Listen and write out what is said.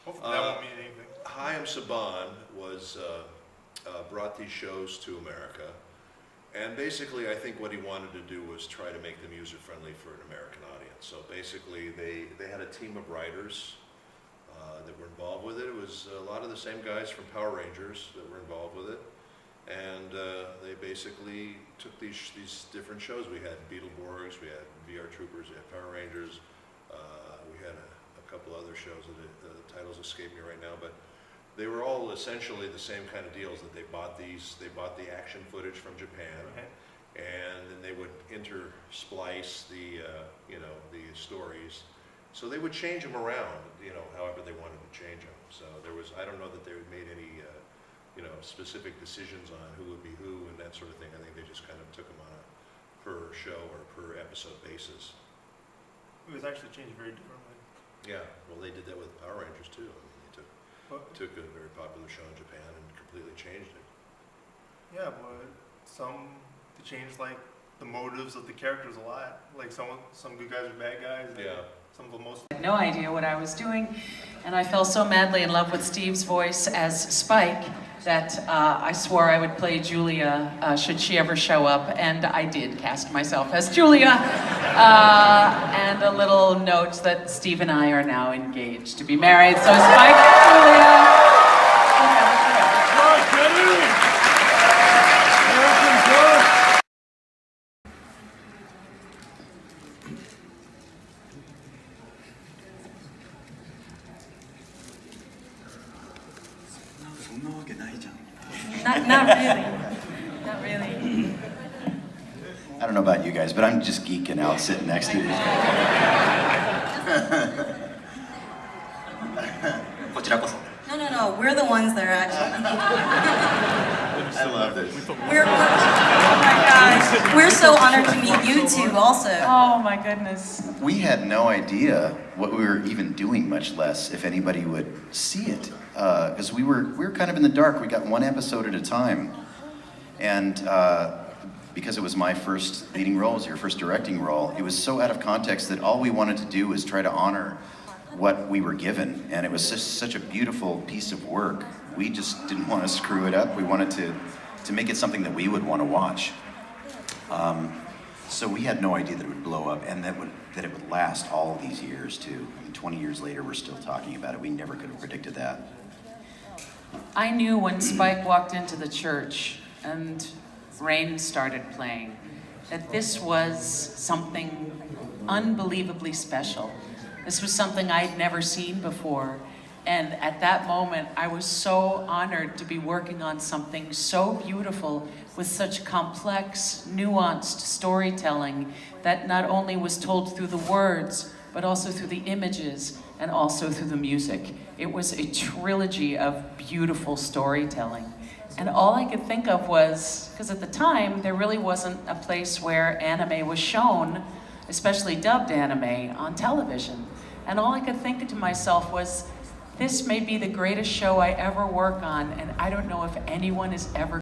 Hopefully that won't mean anything. Chaim Saban brought these shows to America, and basically I think what he wanted to do was try to make them user-friendly for an American audience. So basically they had a team of writers that were involved with it. It was a lot of the same guys from Power Rangers that were involved with it, and they basically took these different shows. We had Beetleborgs, we had VR Troopers, we had Power Rangers, we had a couple other shows that the titles escape me right now, but they were all essentially the same kind of deals. That they bought the action footage from Japan, and then they would intersplice the the stories. So they would change them around, however they wanted to change them. So I don't know that they made any specific decisions on who would be who and that sort of thing. I think they just kind of took them on a per show or per episode basis. It was actually changed very differently. Yeah, well, they did that with Power Rangers too. I mean, they took a very popular show in Japan and completely changed it. Yeah, but they changed like the motives of the characters a lot. Like some good guys are bad guys. And Yeah. Some of the most. I had no idea what I was doing, and I fell so madly in love with Steve's voice as Spike that I swore I would play Julia should she ever show up, and I did cast myself as Julia. And a little note that Steve and I are now engaged to be married, so Spike and Julia. Not really. Not really. I don't know about you guys, but I'm just geeking out sitting next to you. No, we're the ones that are actually. I love this. Oh my gosh. We're so honored to meet you two also. Oh my goodness. We had no idea what we were even doing, much less if anybody would see it. Because we were kind of in the dark. We got one episode at a time. And because it was my first leading role, it was your first directing role, it was so out of context that all we wanted to do was try to honor what we were given. And it was such a beautiful piece of work. We just didn't want to screw it up. We wanted to make it something that we would want to watch. So we had no idea that it would blow up and that it would last all these years too. I mean, 20 years later, we're still talking about it. We never could have predicted that. I knew when Spike walked into the church and Rain started playing that this was something unbelievably special. This was something I'd never seen before. And at that moment, I was so honored to be working on something so beautiful with such complex, nuanced storytelling that not only was told through the words, but also through the images and also through the music. It was a trilogy of beautiful storytelling. And all I could think of was, because at the time, there really wasn't a place where anime was shown, especially dubbed anime, on television. And all I could think to myself was, this may be the greatest show I ever work on, and I don't know if anyone is ever